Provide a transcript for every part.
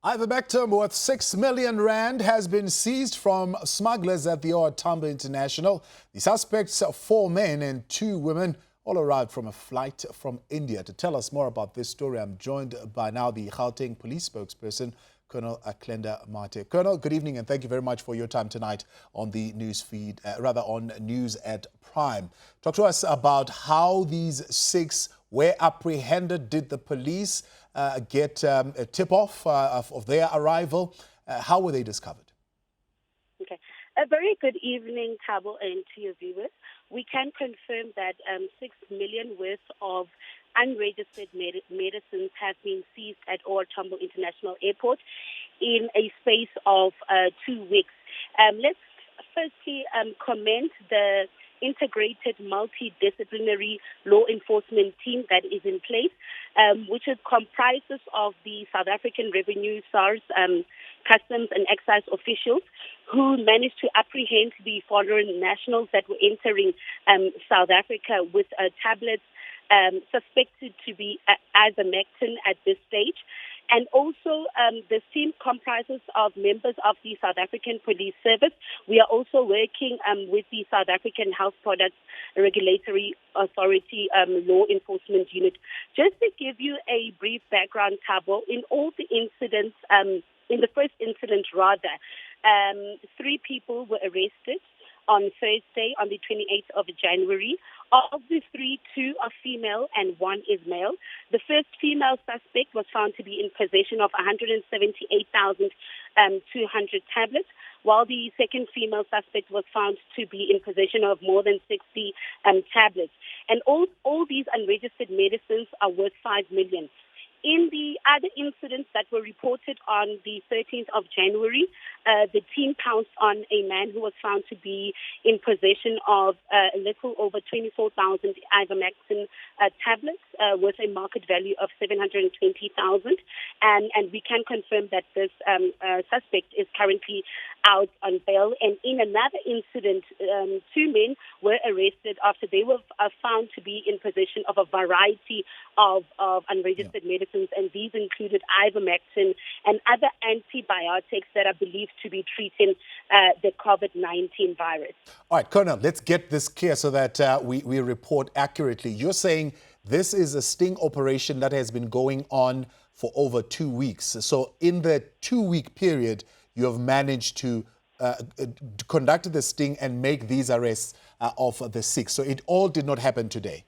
Ivermectin worth 6 million rand has been seized from smugglers at the OR Tambo International. The suspects, 4 men and 2 women, all arrived from a flight from India. To tell us more about this story, I'm joined by now the Gauteng police spokesperson, Colonel Aklenda Mate. Colonel, good evening and thank you very much for your time tonight on the news feed, on News at Prime. Talk to us about how these 6 were apprehended. Did the police get a tip-off of their arrival? How were they discovered? Okay. A very good evening, Thabo, and to your viewers. We can confirm that 6 million worth of unregistered medicines have been seized at OR Tambo International Airport in a space of 2 weeks. Let's firstly commend the integrated multidisciplinary law enforcement team that is in place, which comprises of the South African Revenue, SARS, Customs and Excise officials who managed to apprehend the foreign nationals that were entering South Africa with tablets suspected to be ivermectin at this stage. And also, this team comprises of members of the South African Police Service. We are also working with the South African Health Products Regulatory Authority Law Enforcement Unit. Just to give you a brief background, Thabo, in all the incidents, in the first incident rather, 3 people were arrested on Thursday, on the 28th of January. Of the 3, 2 are female and 1 is male. The first female suspect was found to be in possession of 178,200 tablets, while the second female suspect was found to be in possession of more than 60 tablets. And all these unregistered medicines are worth 5 million. In the other incidents that were reported on the 13th of January, the team pounced on a man who was found to be in possession of a little over 24,000 ivermectin tablets with a market value of 720,000. And we can confirm that this suspect is currently out on bail. And in another incident, 2 men were arrested after they were found to be in possession of a variety of unregistered medicines, and these included ivermectin and other antibiotics that are believed to be treating the COVID-19 virus. All right, Colonel, let's get this clear so that we report accurately. You're saying this is a sting operation that has been going on for over 2 weeks. So in the 2-week period, you have managed to conduct the sting and make these arrests of the 6. So it all did not happen today.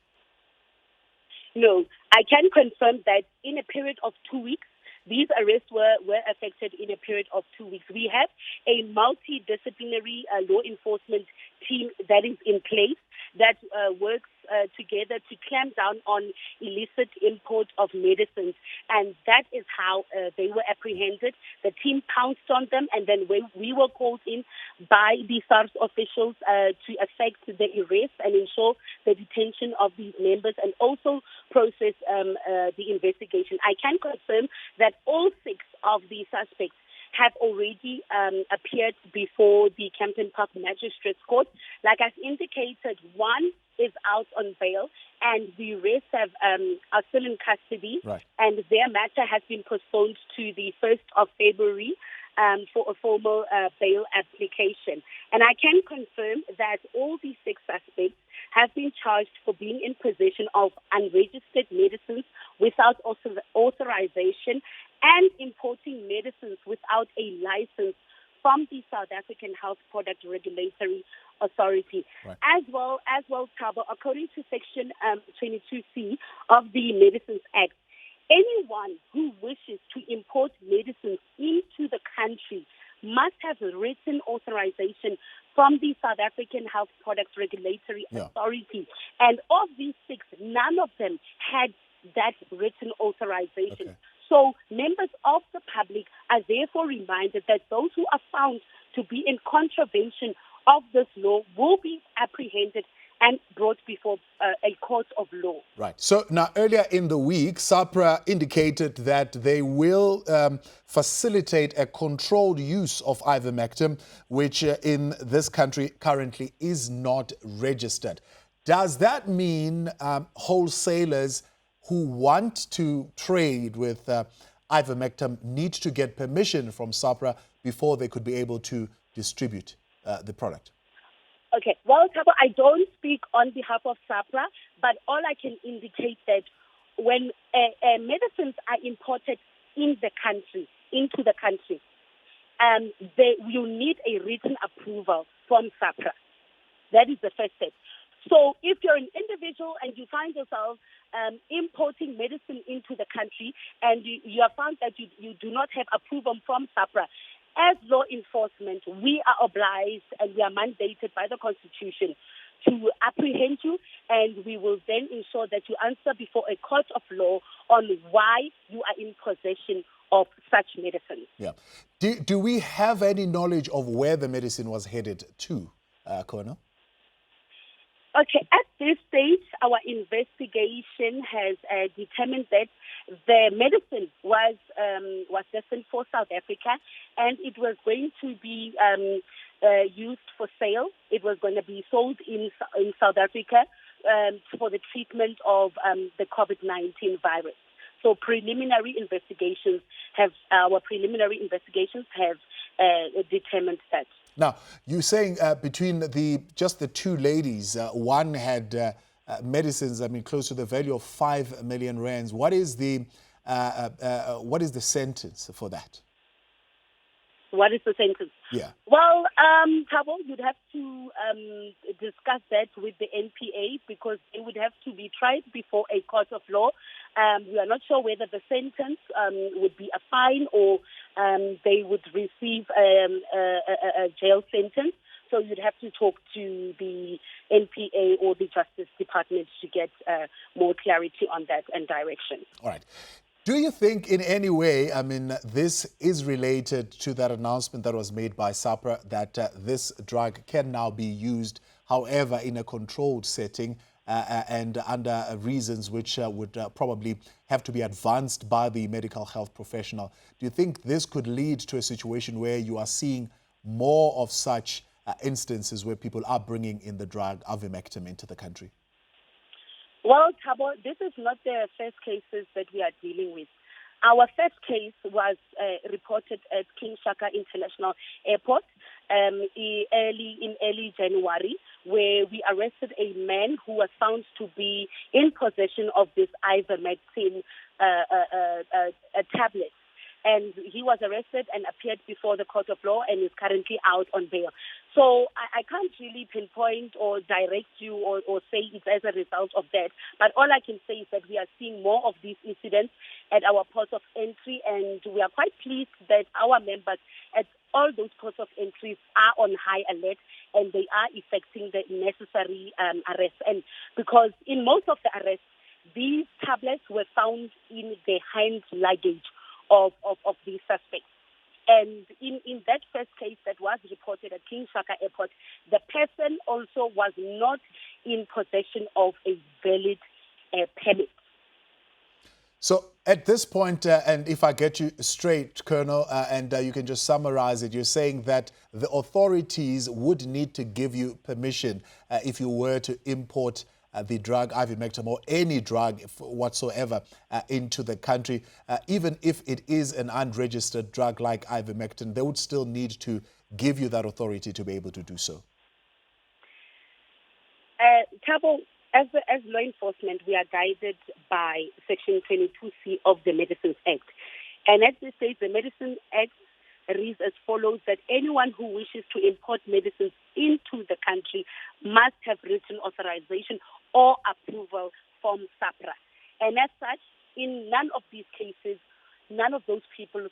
No, I can confirm that in a period of 2 weeks, these arrests were effected in a period of 2 weeks. We have a multidisciplinary law enforcement team that is in place that works together to clamp down on illicit import of medicines. And that is how they were apprehended. The team pounced on them, and then when we were called in by the SARS officials to effect the arrest and ensure the detention of these members and also process the investigation. I can confirm that all 6 of the suspects have already appeared before the Kempton Park Magistrates Court. Like I've indicated, 1 is out on bail, and the rest are still in custody. Right. And their matter has been postponed to the 1st of February for a formal bail application. And I can confirm that all these 6 suspects have been charged for being in possession of unregistered medicines without authorization and importing medicines without a license from the South African Health Product Regulatory Authority. Right. As well, Thabo, according to Section 22C of the Medicines Act, anyone who wishes to import medicines into the country must have written authorization from the South African Health Products Regulatory Authority. And of these 6, none of them had that written authorization. Okay. So members of the public are therefore reminded that those who are found to be in contravention of this law will be apprehended and brought before a court of law. Right. So now earlier in the week, SAPRA indicated that they will facilitate a controlled use of ivermectin, which in this country currently is not registered. Does that mean wholesalers who want to trade with ivermectin need to get permission from SAHPRA before they could be able to distribute the product? Okay, well, Thabo, I don't speak on behalf of SAHPRA, but all I can indicate that when medicines are imported into the country, you need a written approval from SAHPRA. That is the first step. So if you're an individual and you find yourself importing medicine into the country and you have found that you do not have approval from SAHPRA, as law enforcement, we are obliged and we are mandated by the Constitution to apprehend you, and we will then ensure that you answer before a court of law on why you are in possession of such medicine. Yeah. Do we have any knowledge of where the medicine was headed to, Colonel? Okay, at this stage, our investigation has determined that the medicine was destined for South Africa, and it was going to be used for sale. It was going to be sold in South Africa for the treatment of the COVID-19 virus. So our preliminary investigations have determined that. Now, you're saying between just the two ladies, one had medicines, close to the value of 5 million rands. What is the sentence for that? What is the sentence? Yeah. Well, Thabo, you'd have to discuss that with the NPA because they would have to be tried before a court of law. We are not sure whether the sentence would be a fine or they would receive a jail sentence. So you'd have to talk to the NPA or the Justice Department to get more clarity on that and direction. All right. Do you think in any way, this is related to that announcement that was made by SAHPRA that this drug can now be used, however, in a controlled setting and under reasons which would probably have to be advanced by the medical health professional? Do you think this could lead to a situation where you are seeing more of such instances where people are bringing in the drug ivermectin into the country? Well, Thabo, this is not the first cases that we are dealing with. Our first case was reported at King Shaka International Airport in early January, where we arrested a man who was found to be in possession of this ivermectin tablet. And he was arrested and appeared before the court of law and is currently out on bail. So I can't really pinpoint or direct you or say it's as a result of that. But all I can say is that we are seeing more of these incidents at our ports of entry, and we are quite pleased that our members at all those ports of entry are on high alert and they are effecting the necessary arrests. And because in most of the arrests, these tablets were found in the hand luggage of these suspects. And in that first case that was reported at King Shaka Airport, the person also was not in possession of a valid permit. So at this point, and if I get you straight, Colonel, and you can just summarize it, you're saying that the authorities would need to give you permission if you were to import the drug ivermectin or any drug whatsoever into the country. Even if it is an unregistered drug like ivermectin, they would still need to give you that authority to be able to do so. Thabo, as law enforcement, we are guided by Section 22C of the Medicines Act. And at this stage, the Medicines Act reads as follows, that anyone who wishes to import medicines into the country must have written authorization or approval from SAHPRA. And as such, in none of these cases, none of those people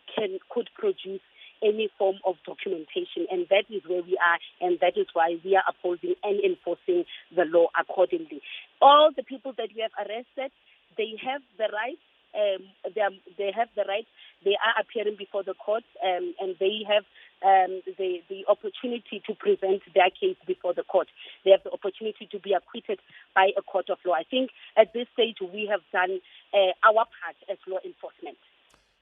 could produce any form of documentation, and that is where we are, and that is why we are upholding and enforcing the law accordingly. All the people that we have arrested, they have the right. They are appearing before the court, and they have the opportunity to present their case before the court. They have the opportunity to be acquitted by a court of law. I think at this stage we have done our part as law enforcement.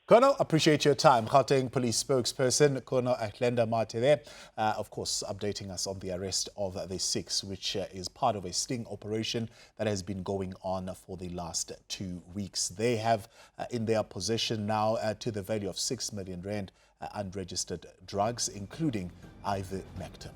Colonel, appreciate your time. Gauteng Police spokesperson, Colonel Glenda Mate there, of course, updating us on the arrest of the 6, which is part of a sting operation that has been going on for the last 2 weeks. They have in their possession now to the value of 6 million rand unregistered drugs, including ivermectin.